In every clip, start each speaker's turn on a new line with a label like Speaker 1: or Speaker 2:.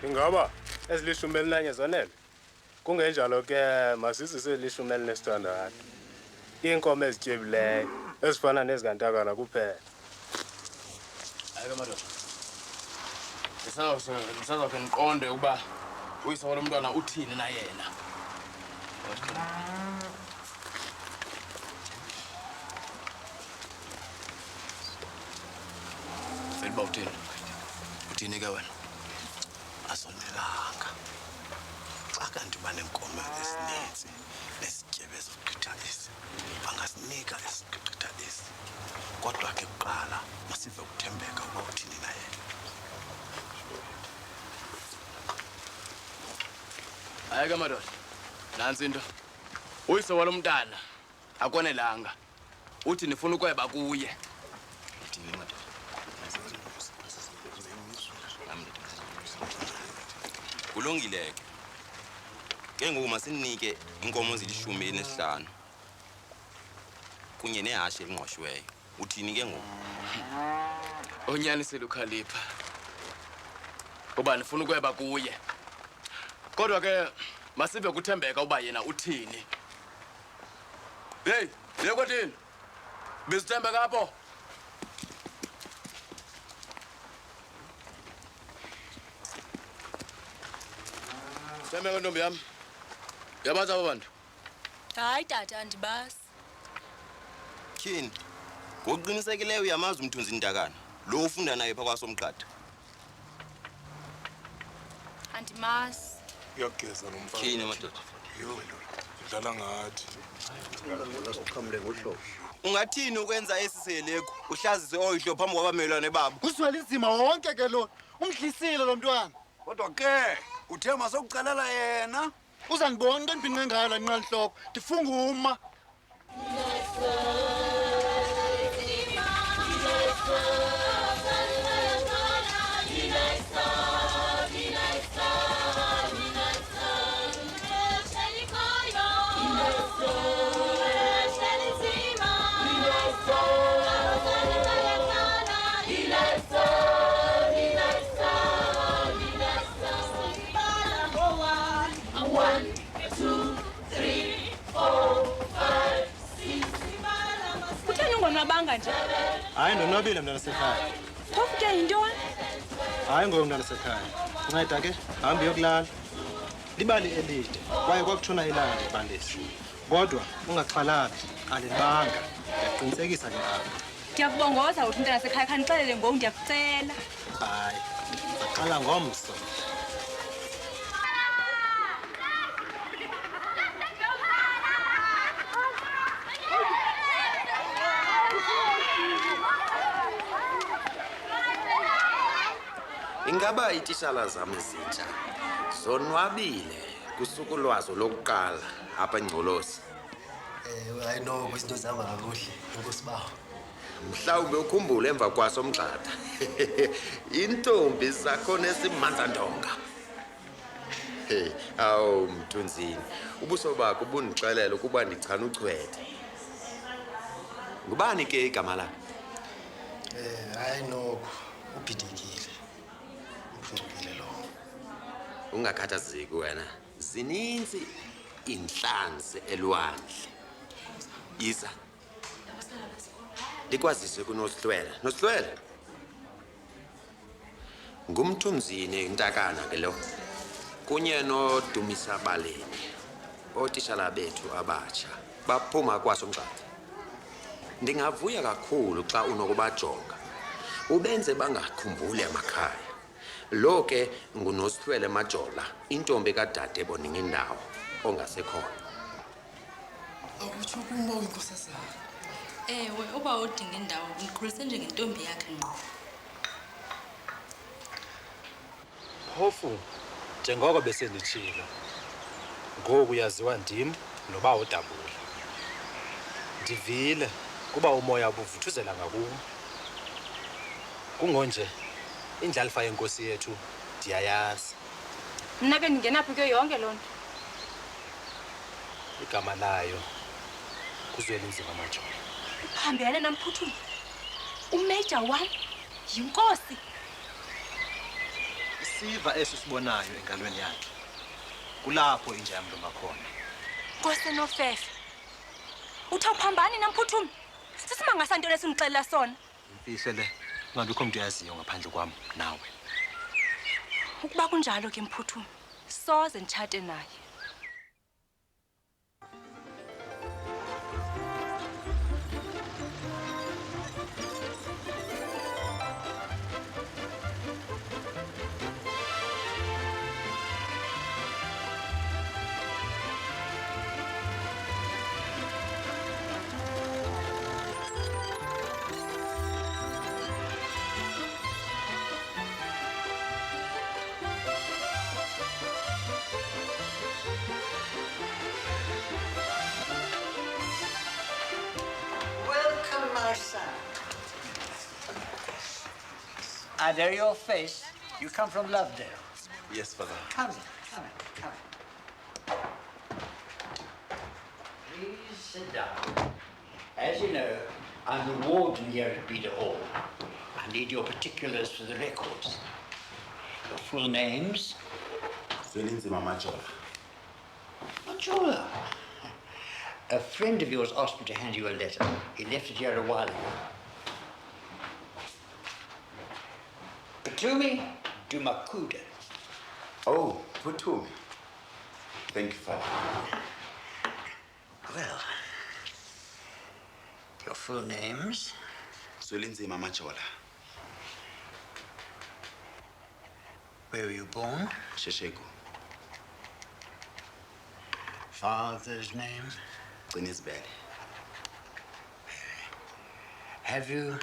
Speaker 1: Ingaba ezilishumi elinanye zonele. Kungenjalo ke masizise ilishumi elinesithandathu. Iinkomo ezityebileyo ezifana nezikantakana kuphela.
Speaker 2: Ayike madoda. Ngisazokhe ngiqonde ukuba uyise walo mntwana uthini na yena. Feliba uthini? Uthini ke wena?
Speaker 3: Asondelanga. Xa kanti banenkomo esininzi nesityebe ezogqitha esi. Bangasinika esigqitha esi. Kodwa ke kuqala masive ukuthembeka ukuba uthini na yena.
Speaker 2: Ayike madoda. Nansi into. Uyise walo mntana akonelanga. Uthi nifuna ukweba kuye. Uthini madoda?
Speaker 4: Kulungile ke ngoku masinike inkomo zilishumi elinesihlanu kunye nehashe elingqoshiweyo. Uthini ke ngoku?
Speaker 2: Onyanisile uKhalipha. Uba nifuna ukweba kuye. Kodwa ke masive kuthembeka uba yena uthini. Hey, yekothini? Bizithembeka apho? Thembeka ntombi yami. Yabazi abo bantu?
Speaker 5: Hayi tata andibasi.
Speaker 4: Tyhini, ngokuqinisekileyo uyamazi umthunzi intakana. Lo ufunda naye phaa kwaSomgxada.
Speaker 5: Andimasi.
Speaker 6: Uyageza nomfana.
Speaker 4: Tyhini madoda.
Speaker 6: Yo, udlala ngathi.
Speaker 4: Ungathini ukwenza esi selekho uhlazise oyihlo phambi kwabamelwane babo?
Speaker 7: Kuzwela inzima wonke ke lo. Umdlisile lo mntwana.
Speaker 3: Kodwa ke uthe masokucalela yena.
Speaker 7: Uzandibona into endibhinqe ngayo la nqa lihloko. Ndifunga uma.
Speaker 5: Ungonwabanga nje?
Speaker 1: Hayi ndonwabile mntana sekhaya.
Speaker 5: Phofu ke yintoni?
Speaker 1: Hayi ngoku mntana sekhaya. Unceda ke hambe yokulala. Libali elide kwaye kwakutshona ilanga ndibandisi. Kodwa ungaxhalabi alibanga. Ndiyaqinisekisa ke apha.
Speaker 5: Ndiyakubongoza uthi mntana sekhaya khanixelele ngoku ndiyakucela.
Speaker 1: Hayi. Saqala ngomso.
Speaker 3: Ingaba itishala zami ezintsha zonwabile kusuku lwazo lokuqala apha eNgcolosi.
Speaker 8: Hayi no, kwizinto zihamba kakuhle. Inkosi bawo.
Speaker 3: Mhlawumbe ukhumbule emva kwaSomgxada. Intombi zakhona esimanzandonga. Hey, awu Mthunzini. Ubuso bakho bundixelela ukuba ndichana uchwethe. Ngubani ke igama lakhe?
Speaker 8: Hayi no, ubhidekile.
Speaker 3: Ungakhathazeki wena. Zininzi inhlanzi elwandle. Isa. Ndikwazise kuNosihlwela. Nosihlwela. Ngumthunzini intakana ke lo. Kunye noDumisa Baleni. Otishala bethu abatsha baphuma kwaSomgxada. Ndingavuya kakhulu xa unokubajonga. Ubenze bangakhumbuli amakhaya. Lo ke nguNosihlwele Majola, intombi kaDade Boningindawo ongasekhona.
Speaker 8: Awutsho kumba uyinkosazana.
Speaker 5: Ewe, uba udinga indawo umkhulise njengentombi yakhe ngqo.
Speaker 1: Phofu njengoko besenditshilo. Ngoku uyaziwa ndim noba uDabula. Ndivile kuba umoya ubuvuthuzela ngakubo. Kungonje indlalifa yenkosi yethu ndiyayazi.
Speaker 5: Mna ke ndingenaphi kuyo yonke loo nto?
Speaker 1: Igama layo Kuzwelinzima Majola.
Speaker 5: Hambelane namphuthumi. Umajor 1 yinkosi.
Speaker 1: isiva esisibonayo engalweni yakhe kulapho inja yamluma khona.
Speaker 9: Nkosi Nofefe. Uthi awuphambani namphuthumi? Sisimanga santoni esimxelela sona.
Speaker 1: Imfihle le ungabikho umuntu uyaziyo ngaphandle kwami nawe.
Speaker 9: Ukuba kunjalo ke mphuthumi, soze nditshate naye.
Speaker 10: I know your face. You come from Lovedale.
Speaker 3: Yes, Father.
Speaker 10: Come in. Please sit down. As you know, I'm the warden here at Beda Hall. I need your particulars for the records. Your full names?
Speaker 3: Zwelinzima Majola.
Speaker 10: Majola. A friend of yours asked me to hand you a letter. He left it here a while ago. Putumi Dumakuda.
Speaker 3: Oh, Putumi. Thank you, Father.
Speaker 10: Well, your full names?
Speaker 3: Zwelinzima Majola.
Speaker 10: Where were you born?
Speaker 3: Sheshego.
Speaker 10: Father's name?
Speaker 3: Qinisbele.
Speaker 10: Have you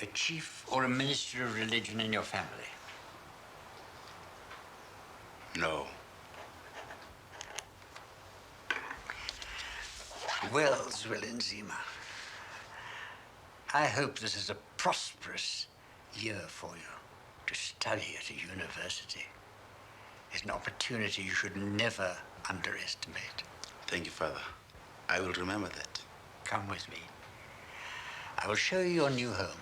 Speaker 10: a chief or a minister of religion in your family?
Speaker 3: No.
Speaker 10: Well, Zwelinzima, I hope this is a prosperous year for you to study at a university. It's an opportunity you should never underestimate.
Speaker 3: Thank you, Father. I will remember that.
Speaker 10: Come with me. I will show you your new home.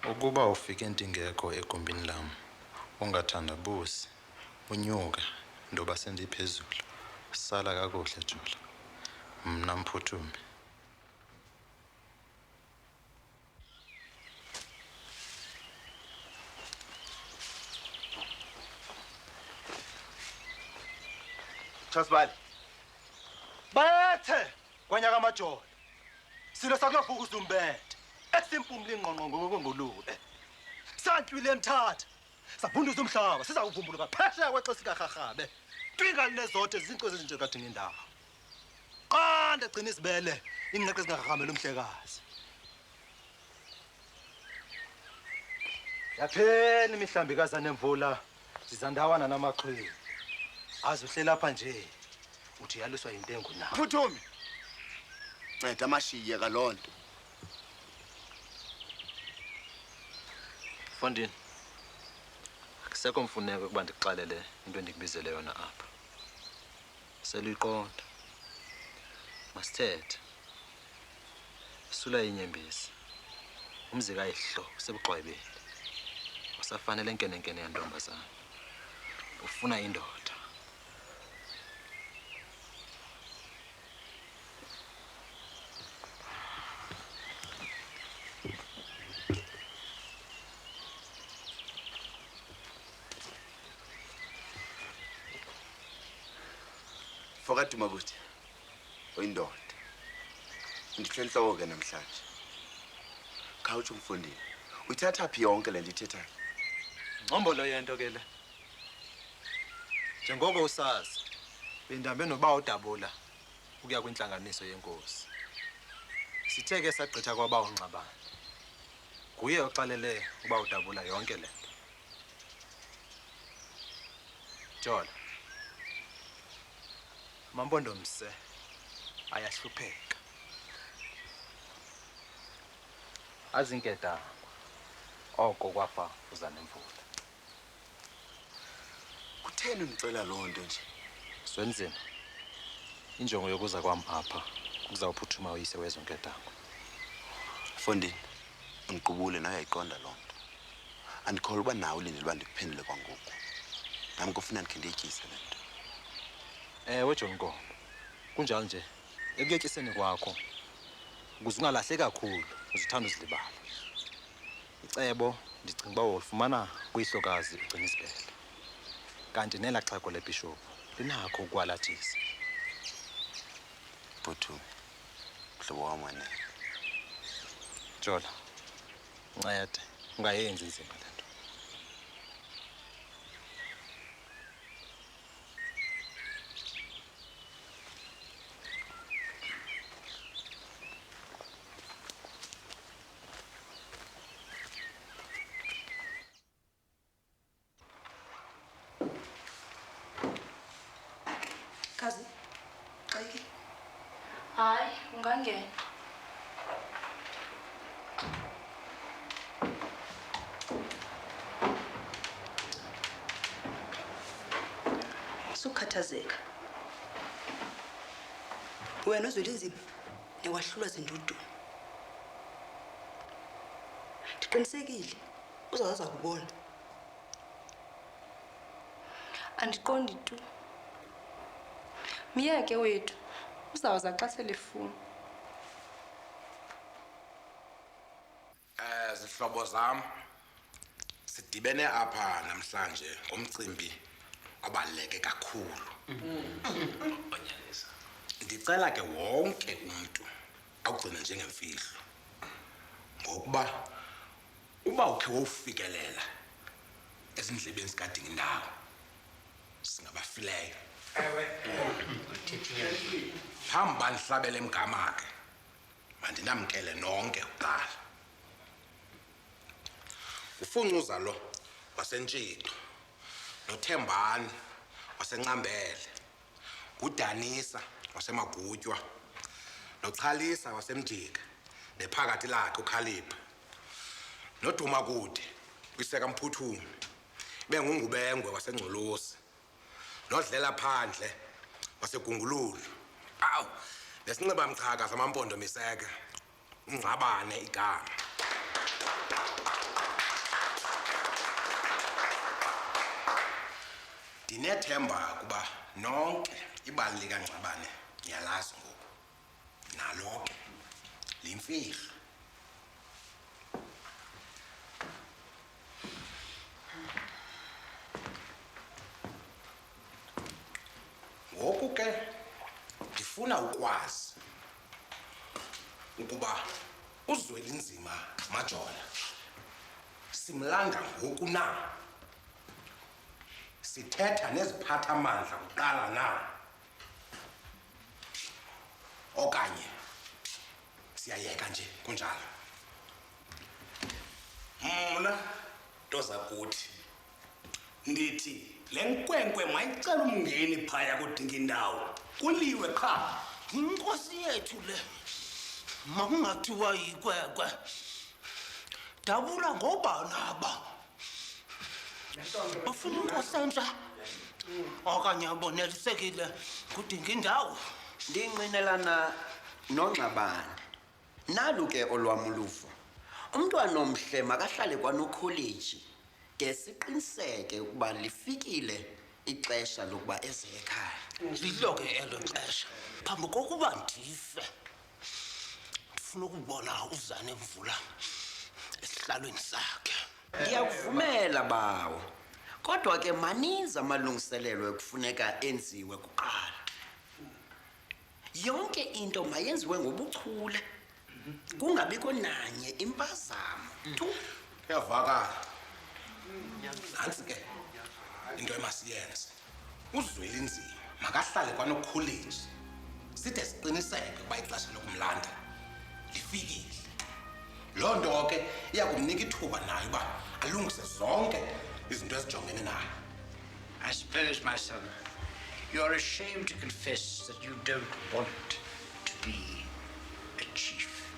Speaker 1: Ukuba ufike intingeko egumbini lam, ungathandabuzi, unyuka, ndoba sendiphezulu. Sala kakuhle Jola. Mna Mphuthumi.
Speaker 7: Chasbali. Bathe kwanyaka amajola. Silo sakuyavuka uzumbethe. Esimpumli ngqongqongo ngolule. Santlwile emthatha. Sabunduza umhlaba, sizawuvumbuluka phesheya kwexesi kaRharhabe. Twinga lezote izinto ezinje kade ngendawo. Qanda gcina isibele, ingqeqe zingahamela umhlekazi. Yaphela imihlambi kazanemvula, zizandawana namaqhwi. Azuhlela lapha nje. Uthi yaliswa intengo na.
Speaker 3: Putumi. Nceda amashiye kalonto.
Speaker 1: Fondini. Akusekho mfuneko ukuba ndikuxelele into endikubizele yona apha. Seliqonda. Masithethe. Sula inyembezi. Umzi kayihlo sebuxwebeni. Usafanele enkenenkene yantombazana. Ufuna indoda.
Speaker 3: Fokati mabuthi. Oyindoda. Ndihlenhloko ke namhlanje. Khawutsho Mfondini. Uthatha phi yonke le ndithethayo?
Speaker 1: Ngombolo yento ke le. Njengoko usazi, bendambe noba udabula ukuya kwinhlanganiso yenkosi. Sithe ke sagqitha kwaba uNxabane. Kuye oxalele uba udabula yonke le nto. Jola. Mampondo mse ayahlupheka. Azinkeda oko kwafa uzanemvula.
Speaker 3: Kutheni unicela lonto nje?
Speaker 1: Zwenzima. Injongo yokuza kwami apha kuzawuphuthuma uyise wezonkedango.
Speaker 3: Fondini. Ngiqubule nawe uyayiqonda lo nto. Andikholwa uba nawe ulindele uba ndikuphendule kwangoku. Nami kufuna ndikhe ndiyityise le nto.
Speaker 1: Ewe John Nkomo. Kunjalo nje ekuyetyiseni kwakho ukuze ungalahle kakhulu uzithanda uzilibala. Icebo ndicinga uba ulifumana kuyihlokazi ugcina isibhele. Kanti nela xhego lebishop linakho ukwalathisa.
Speaker 3: Bhutu, mhlobo wam wena.
Speaker 1: Jola, ncede ungayenzi nzima le nto.
Speaker 9: Kazi, xeki.
Speaker 5: Hayi, ungangena.
Speaker 11: Sukhathazeka. Wena uzwela inzima newahlulwa zindudu. Ndiqinisekile uzaza kubona.
Speaker 9: Andiqondi tu. Myeke wethu uzawuza xa selefuna.
Speaker 12: Zihlobo zam sidibene apha namhlanje ngomcimbi obaluleke kakhulu. Ndicela ke wonke umuntu awugcine njengemfihlo ngokuba uba ukhe wofikelela ezindlebeni zikaDingindawo singabafileyo. Phambi bandihlabele emgama ke mandinamkele nonke kuqala. Ufuncuza lo wasentshixo, noThembani wasencambele, uDanisa wasemagutywa, noChalisa wasemjika nephakathi lakhe uKhalipha, noDumakude kwiseka Mphuthumi, bengungubengwe wasengcolosi, nodlela phandle wasegungululu. Awu, nesinxiba mchaka samampondo miseke, Ngcabane igama. Ndinethemba kuba nonke ibali likaNgcabane niyalazi ngoku. Nalo ke limfihlo. Ngoku ke ndifuna ukwazi ukuba uZwelinzima Majola simlanda ngoku na? Sithetha neziphathamandla kuqala na? Okanye siyayeka nje kunjalo?
Speaker 3: Mna ntoza kuthi ndithi le nkwenkwe mayicela umngeni phaya kuDingindawo kuliwe qha.
Speaker 13: Inkosi yethu le makungathiwa yikwekwe dabula ngobanaba bafuna inkosi entsha okanye abonelisekile kuDingindawo.
Speaker 14: Ndinqinelana noNgcabane. Nalu ke olwam uluvo. Umntwana omhle makahlale kwanokholeji de siqiniseke ukuba lifikile ixesha lokuba eze ekhaya.
Speaker 13: Lidlo ke elo xesha phambi kokuba ndife. Ndifuna ukubona uZane Mvula esihlalweni sakhe.
Speaker 14: Ndiyakuvumela bawo. Kodwa ke maninzi amalungiselelo ekufuneka enziwe kuqala. Yonke into mayenziwe ngobuchule. Kungabikho nanye impazamo.
Speaker 12: Kuyavakala. Nansi ke into emasiyenze. uZwelinzima makahlale kwanokholeji side siqiniseke ukuba ixesha lokumlanda lifikile. Loo nto ke iyakumnika ithuba naye uba alungise zonke izinto ezijongene naye.
Speaker 10: I suppose, my son, you're ashamed to confess that you don't want to be a chief.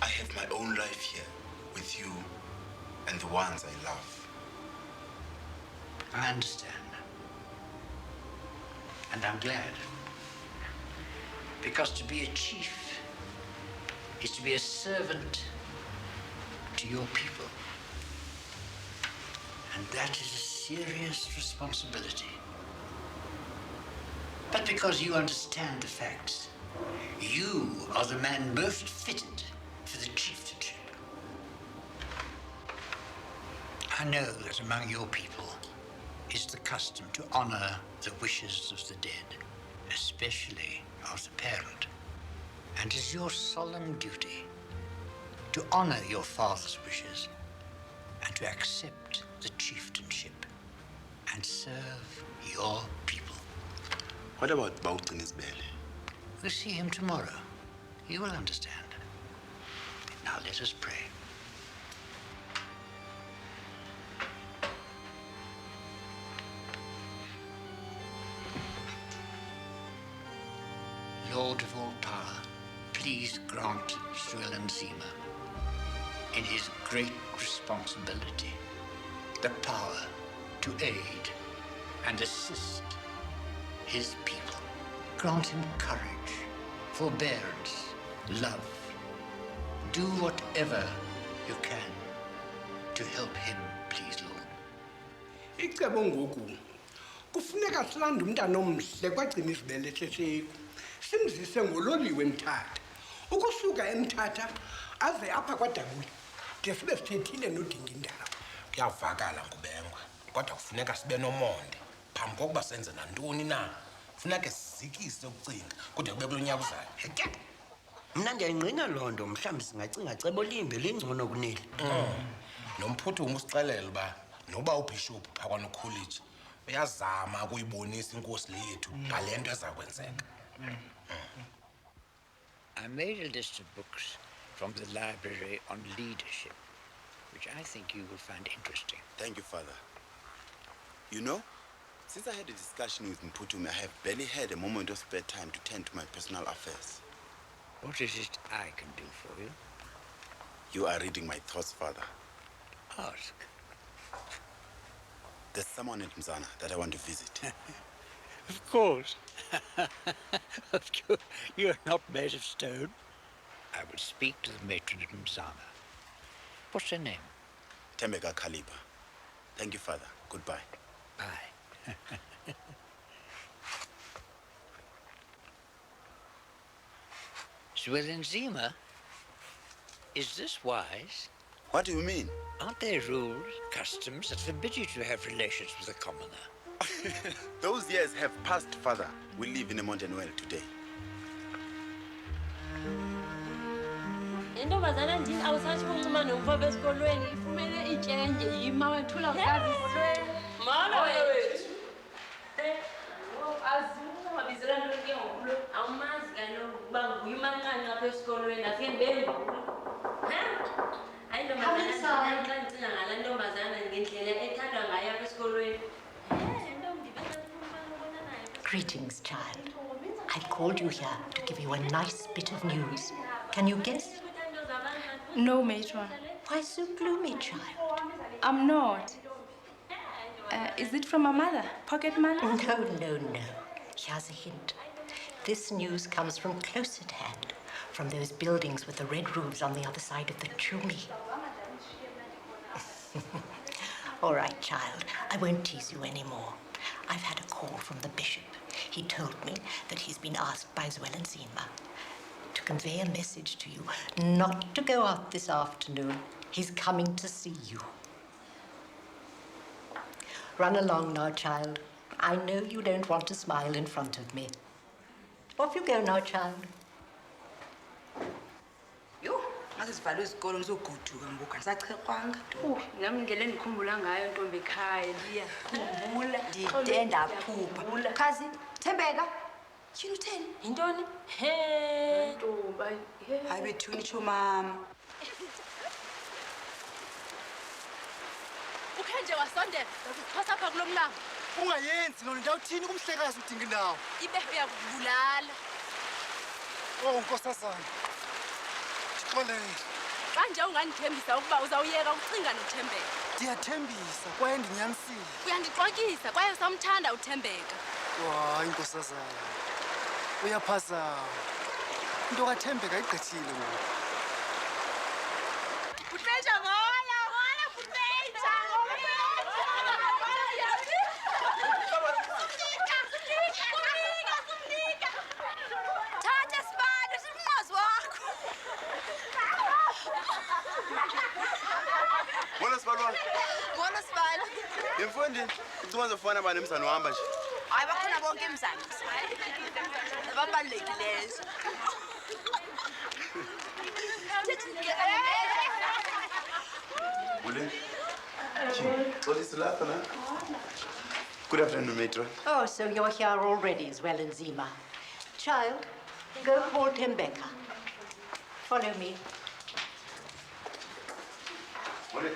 Speaker 15: I have my own life here with you and the ones I love.
Speaker 10: I understand. And I'm glad. Because to be a chief is to be a servant to your people. And that is a serious responsibility. But because you understand the facts, you are the man most fitted for the chieftainship. I know that among your people is the custom to honor the wishes of the dead, especially of the parent. And it is your solemn duty to honor your father's wishes and to accept the chieftainship and serve your people.
Speaker 15: What about Baucini's belly?
Speaker 10: We'll see him tomorrow. You will understand. Now let us pray. Lord of all power, please grant Llewellyn Zima, in his great responsibility, the power to aid and assist his people. Grant him courage, forbearance, love. Do whatever you can to help him, please, Lord.
Speaker 16: Icebo ngoku kufuneka silande umntana omhle kwagcina isibelethe sethu simzise ngololiwe eMthatha ukusuka eMthatha aze apha kwaDabula de sibe sithethile noDingindaba.
Speaker 12: Kuyavakala ngubengwa kodwa kufuneka sibe nomonde phambi kokuba senze nantoni na. Funeka sizikise ukucinga kude kube kulonyaka uzayo.
Speaker 14: Mna ndiyayingqina loo nto mhlawumbi singacinga cebo limbi lingcono kuneli.
Speaker 12: Nomphuthu usixelela uba noba ubishop phakwana college uyazama ukuyibonisa inkosi lethu ngale nto eza kwenzeka.
Speaker 10: I made a list of books from the library on leadership, which I think you will find interesting.
Speaker 15: Thank you, Father. You know, since I had a discussion with Mputumi, I have barely had a moment of spare time to tend to my personal affairs.
Speaker 10: What is it I can do for you?
Speaker 15: You are reading my thoughts, Father.
Speaker 10: Ask.
Speaker 15: There's someone at Mzana that I want to visit.
Speaker 10: Of course. You're not made of stone. I will speak to the matron at Mzana. What's her name?
Speaker 15: Tembeka Kaliba. Thank you, Father. Goodbye.
Speaker 10: Bye. Llewellyn Zima, is this wise?
Speaker 15: What do you mean?
Speaker 10: Aren't there rules, customs that forbid you to have relations with a commoner?
Speaker 15: Those years have passed, Father. We live in a modern world today.
Speaker 17: Intombazana ndini awusathi uncuma nomfo besikolweni ifumene itshenje yima wethula mkazi esikolweni. Mama wethu. Azungabizela nto ke ngokulo awumazi kaloku uba nguye umanqanqa apha esikolweni afike ndibembulo. Hayi ntombazana xa ndicinga ngalaa ntombazana ngendlela ethandwa ngayo apha esikolweni.
Speaker 18: Greetings, child. I called you here to give you a nice bit of news. Can you guess?
Speaker 9: No, matron.
Speaker 18: Why so gloomy, child?
Speaker 9: I'm not. Is it from my mother? Pocket money?
Speaker 18: No. Here's a hint. This news comes from close at hand, from those buildings with the red roofs on the other side of the Chumi. All right, child. I won't tease you anymore. I've had a call from the bishop. He told me that he's been asked by Llewellyn Zima to convey a message to you, not to go out this afternoon. He's coming to see you. Run along now, child. I know you don't want to smile in front of me. Off you go now, child.
Speaker 11: Yo, ngazivalo izikolo ngizoguduka ngoku angisachekwanga.
Speaker 17: Nami indlela endikhumbula ngayo ntombi ekhaya liya. Khumbula.
Speaker 11: Ndide ndaphupha. Khazi, Thembeka. Tyhini utheni?
Speaker 17: Yintoni? He. Ntombi.
Speaker 11: Hayi bethuni tsho mama.
Speaker 17: Ukhe nje wasondela uzixhosa apha kulo mlambo.
Speaker 7: Ungayenzi lona ndawuthini kumhlekazi udinga indawo.
Speaker 17: Ibe uyakubulala.
Speaker 7: Oh nkosazana. Xolele.
Speaker 17: Xa nje ungandithembisa ukuba uzawuyeka ukucinga noThembeka.
Speaker 7: Ndiyathembisa kwaye ndinyanisile.
Speaker 17: Uyandixokisa kwaye usamthanda uThembeka.
Speaker 7: Hayi nkosazana. Uyaphazama. Into kaThembeka igqithile ngoku.
Speaker 17: Uhletsha
Speaker 15: Imfundi, ucinga zofana bani emzana uhamba nje?
Speaker 11: Hayi bakhona bonke emzansi. Ababalulekileyo.
Speaker 15: Ule. What is the last one? Good afternoon, matron.
Speaker 18: Oh, so you're here already as well, Nzima. Child, go call Tembeka. Follow me.
Speaker 15: Ule.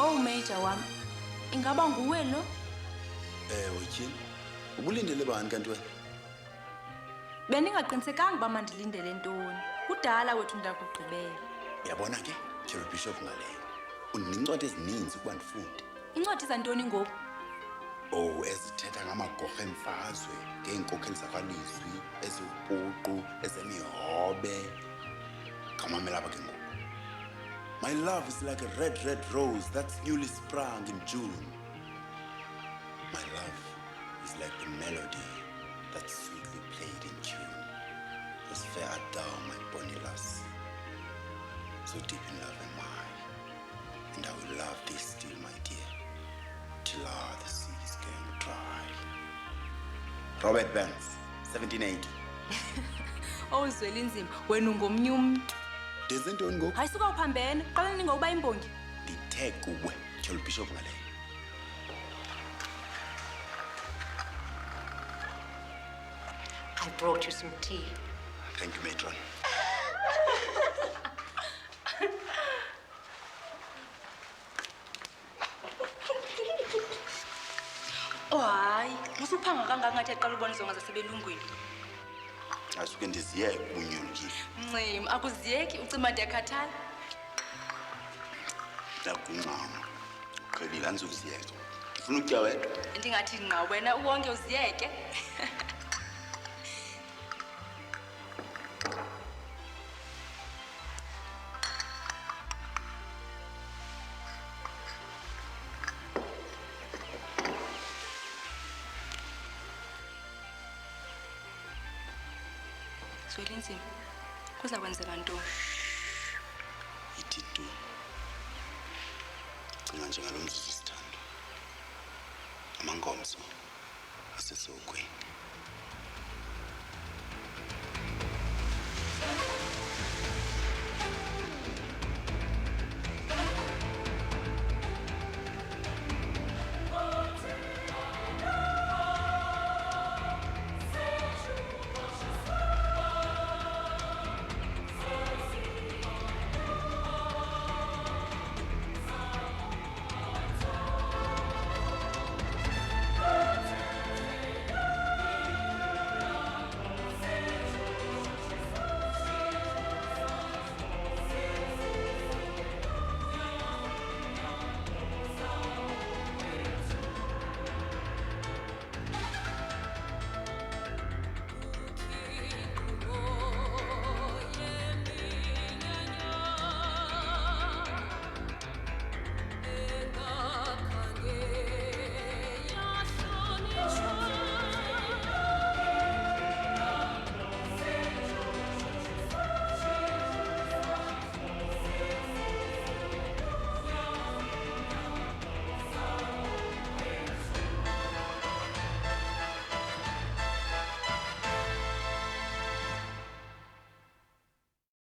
Speaker 9: Oh, Major wami. Ingaba nguwe lo?
Speaker 15: Tyhini. Ubulindele bani kanti wena?
Speaker 9: Bendingaqinisekanga uba mandilindele ntoni. Kudala wethu ndakugqibela.
Speaker 15: Uyabona ke, Tyhini Bishop ngaleyo. Unincwadi ezininzi ukuba ndifunde.
Speaker 9: Incwadi zantoni ngoku?
Speaker 15: Oh, ezithetha ngamagorha emfazwe, ngeenkokheli zakwalizwi, eziwupuqu, ezemihobe. Kamamela apha ke ngoku. My love is like a red, red rose that's newly sprung in June. My love is like the melody that's sweetly played in tune. As fair art thou, my bonny lass. So deep in love am I, and I will love thee still, my dear, till the seas going dry. Robert Burns, 1780.
Speaker 9: Oh, Zwelinzima, wena ungomnye umuntu.
Speaker 15: Ndenze ntoni ngoku?
Speaker 9: Hayi suka uphambene, qala ningokuba imbongi.
Speaker 15: Ndithe kuwe, Tyhini Bishop ngaleyo.
Speaker 18: I brought you some tea.
Speaker 15: Thank you, matron.
Speaker 9: Oh, hayi, usuphanga kangaka ngathi aqala ubona izonga zasebelungwini.
Speaker 15: Asuke ndiziyeke unyolukile.
Speaker 9: Ncima, akuziyeki ucima ndiyakhathala.
Speaker 15: Ndakuncama. Qhelile andizuziyeka. Ndifuna ukutya wedwa.
Speaker 9: Ndingathi nqa wena uwonke uziyeke. Zwelinzima, kuza kwenzeka ntoni?
Speaker 15: Ithi tu. Cinga njengalo mzuzu sithando. Amangomso asesokweni.